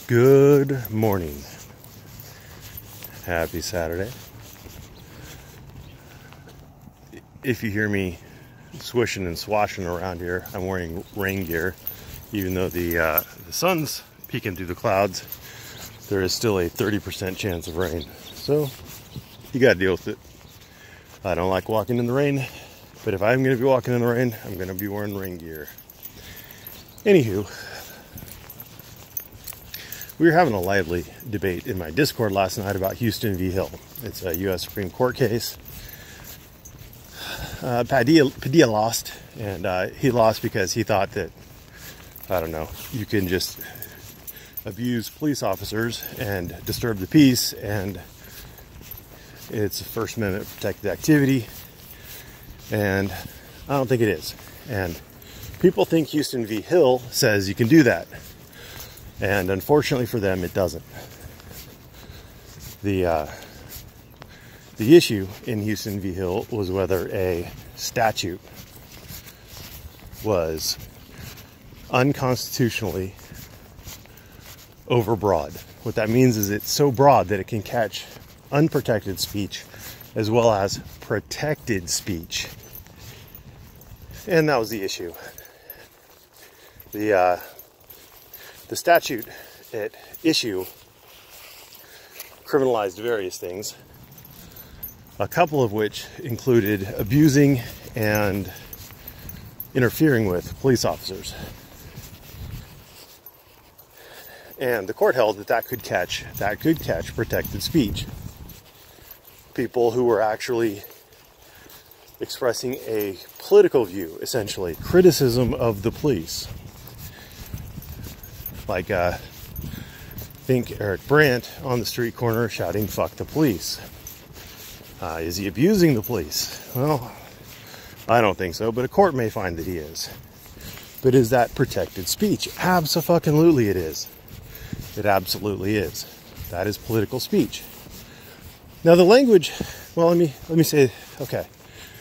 Good morning. Happy Saturday. If you hear me swishing and swashing around here, I'm wearing rain gear. Even though the sun's peeking through the clouds, there is still a 30% chance of rain. So you gotta deal with it. I don't like walking in the rain, but if I'm gonna be walking in the rain, I'm gonna be wearing rain gear. Anywho, we were having a lively debate in my Discord last night about Houston v. Hill. It's a U.S. Supreme Court case. Padilla lost, and he lost because he thought that, I don't know, you can just abuse police officers and disturb the peace, and it's a First Amendment protected activity, and I don't think it is. And people think Houston v. Hill says you can do that. And unfortunately for them, it doesn't. The issue in Houston v. Hill was whether a statute was unconstitutionally overbroad. What that means is it's so broad that it can catch unprotected speech as well as protected speech. And that was the issue. The statute at issue criminalized various things, a couple of which included abusing and interfering with police officers. And the court held that could catch protected speech. People who were actually expressing a political view, essentially, criticism of the police. Like, think Eric Brandt on the street corner shouting, "Fuck the police." Is he abusing the police? Well, I don't think so, but a court may find that he is. But is that protected speech? Abso-fucking-lutely it is. It absolutely is. That is political speech. Now the language, well, let me say, okay.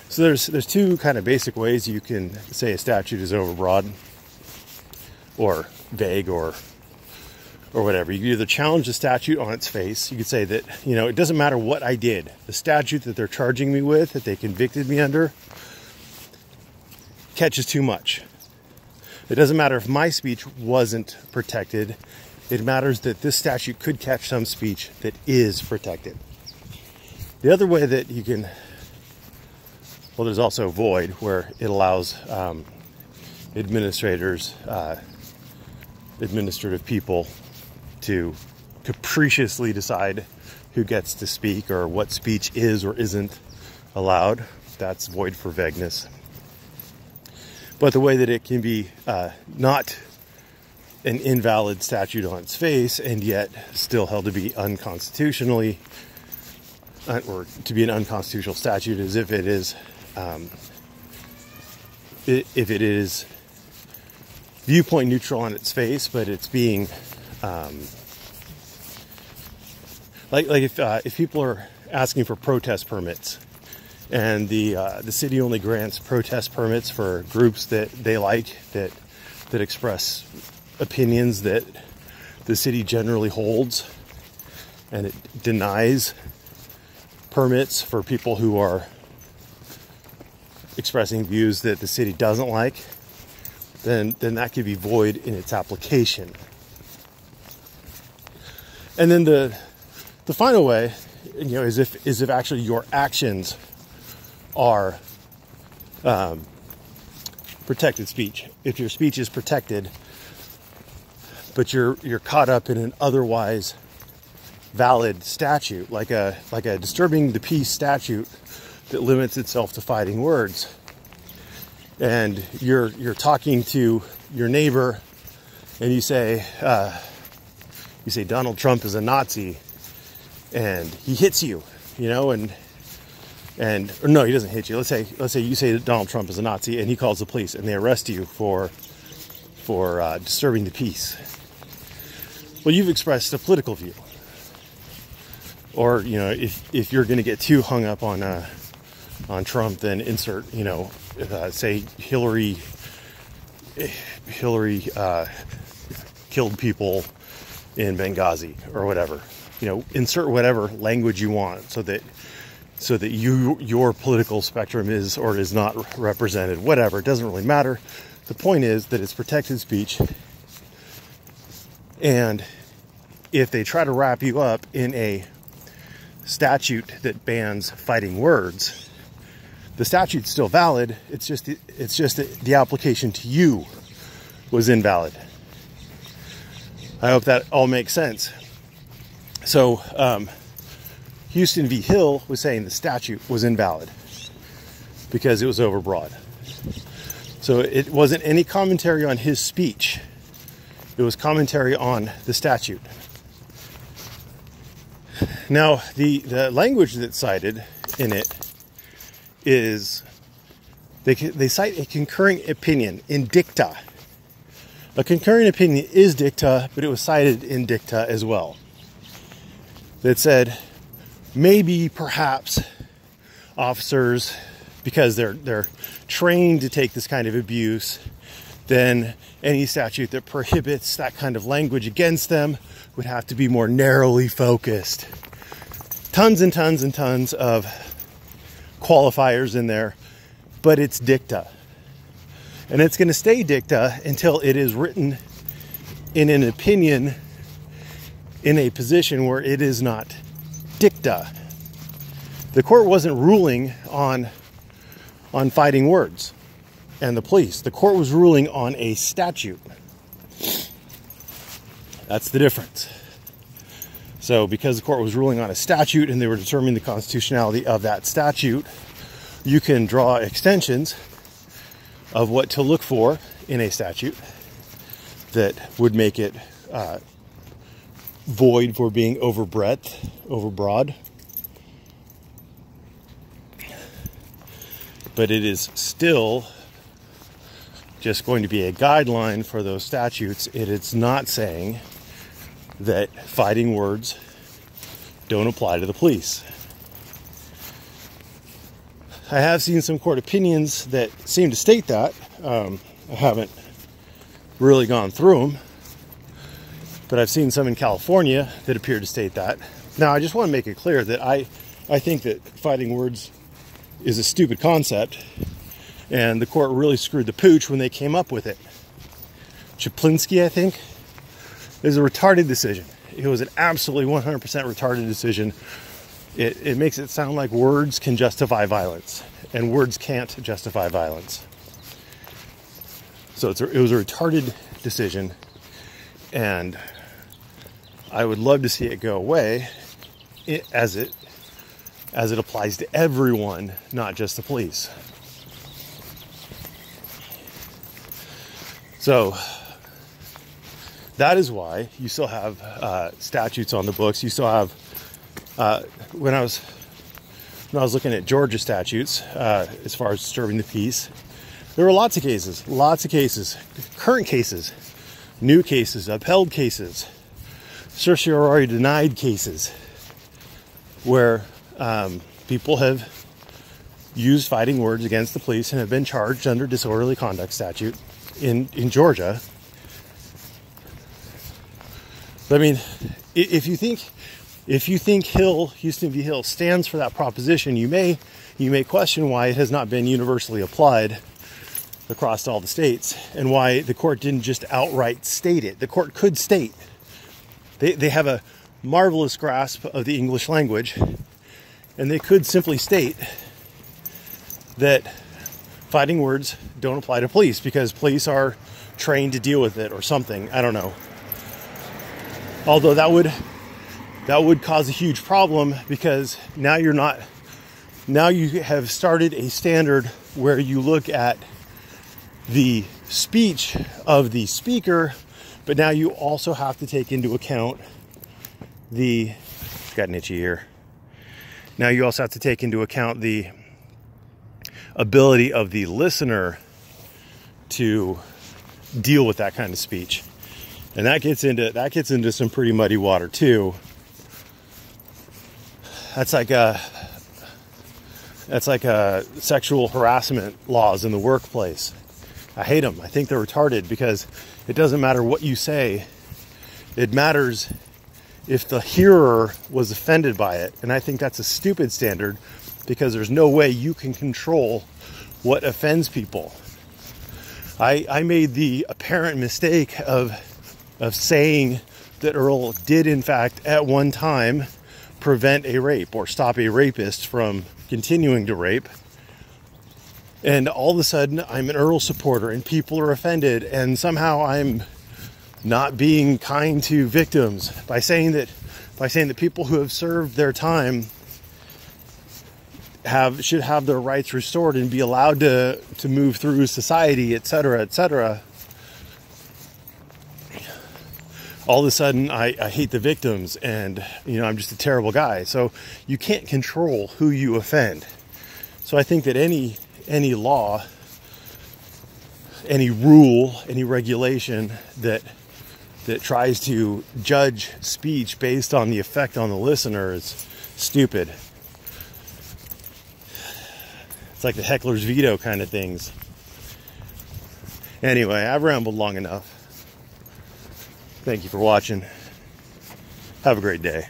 So there's two kind of basic ways you can say a statute is overbroad or vague or whatever. You can either challenge the statute on its face. You could say that, it doesn't matter what I did. The statute that they're charging me with, that they convicted me under, catches too much. It doesn't matter if my speech wasn't protected. It matters that this statute could catch some speech that is protected. The other way that you can, well, there's also void, where it allows administrative people to capriciously decide who gets to speak or what speech is or isn't allowed. That's void for vagueness. But the way that it can be not an invalid statute on its face and yet still held to be unconstitutionally, or to be an unconstitutional statute, is if it is viewpoint neutral on its face, but it's being if people are asking for protest permits, and the city only grants protest permits for groups that they like, that express opinions that the city generally holds, and it denies permits for people who are expressing views that the city doesn't like, then that could be void in its application. And then the final way, is if actually your actions are protected speech. If your speech is protected, but you're caught up in an otherwise valid statute, like a disturbing the peace statute that limits itself to fighting words, and you're talking to your neighbor, and you say Donald Trump is a Nazi, and he hits you, or no, he doesn't hit you. Let's say you say that Donald Trump is a Nazi, and he calls the police, and they arrest you for disturbing the peace. Well, you've expressed a political view, or if you're going to get too hung up on Trump, then insert say Hillary killed people in Benghazi or whatever. You know, insert whatever language you want so that your political spectrum is or is not represented. Whatever, it doesn't really matter. The point is that it's protected speech, and if they try to wrap you up in a statute that bans fighting words, the statute's still valid. It's just the application to you was invalid. I hope that all makes sense. So Houston v. Hill was saying the statute was invalid because it was overbroad. So it wasn't any commentary on his speech. It was commentary on the statute. Now, the language that's cited in it is, they cite a concurring opinion in dicta. A concurring opinion is dicta, but it was cited in dicta as well. That said, maybe, perhaps, officers, because they're trained to take this kind of abuse, then any statute that prohibits that kind of language against them would have to be more narrowly focused. Tons and tons and tons of qualifiers in there, but it's dicta. And it's going to stay dicta until it is written in an opinion in a position where it is not dicta. The court wasn't ruling on fighting words and the police. The court was ruling on a statute. That's the difference. So because the court was ruling on a statute and they were determining the constitutionality of that statute, you can draw extensions of what to look for in a statute that would make it void for being overbroad. But it is still just going to be a guideline for those statutes. It is not saying that fighting words don't apply to the police. I have seen some court opinions that seem to state that. I haven't really gone through them, but I've seen some in California that appear to state that. Now, I just want to make it clear that I think that fighting words is a stupid concept, and the court really screwed the pooch when they came up with it. Chaplinsky, I think, is a retarded decision. It was an absolutely 100% retarded decision. It makes it sound like words can justify violence, and words can't justify violence. So it was a retarded decision, and I would love to see it go away as it applies to everyone, not just the police. So that is why you still have statutes on the books. You still have, when I was looking at Georgia statutes, as far as disturbing the peace, there were lots of cases, current cases, new cases, upheld cases, certiorari denied cases, where people have used fighting words against the police and have been charged under disorderly conduct statute in Georgia. I mean, if you think Houston v. Hill stands for that proposition, you may question why it has not been universally applied across all the states, and why the court didn't just outright state it. The court could state. They have a marvelous grasp of the English language, and they could simply state that fighting words don't apply to police because police are trained to deal with it or something. I don't know. Although that would cause a huge problem, because now you have started a standard where you look at the speech of the speaker, but now you also have to take into account it's got an itchy ear. Now you also have to take into account the ability of the listener to deal with that kind of speech. And that gets into some pretty muddy water too. That's like sexual harassment laws in the workplace. I hate them. I think they're retarded, because it doesn't matter what you say. It matters if the hearer was offended by it. And I think that's a stupid standard, because there's no way you can control what offends people. I made the apparent mistake of saying that Earl did, in fact, at one time prevent a rape or stop a rapist from continuing to rape. And all of a sudden, I'm an Earl supporter and people are offended, and somehow I'm not being kind to victims by saying that people who have served their time should have their rights restored and be allowed to move through society, etc., etc. All of a sudden, I hate the victims, and I'm just a terrible guy. So you can't control who you offend. So I think that any law, any rule, any regulation that tries to judge speech based on the effect on the listener is stupid. It's like the heckler's veto kind of things. Anyway, I've rambled long enough. Thank you for watching. Have a great day.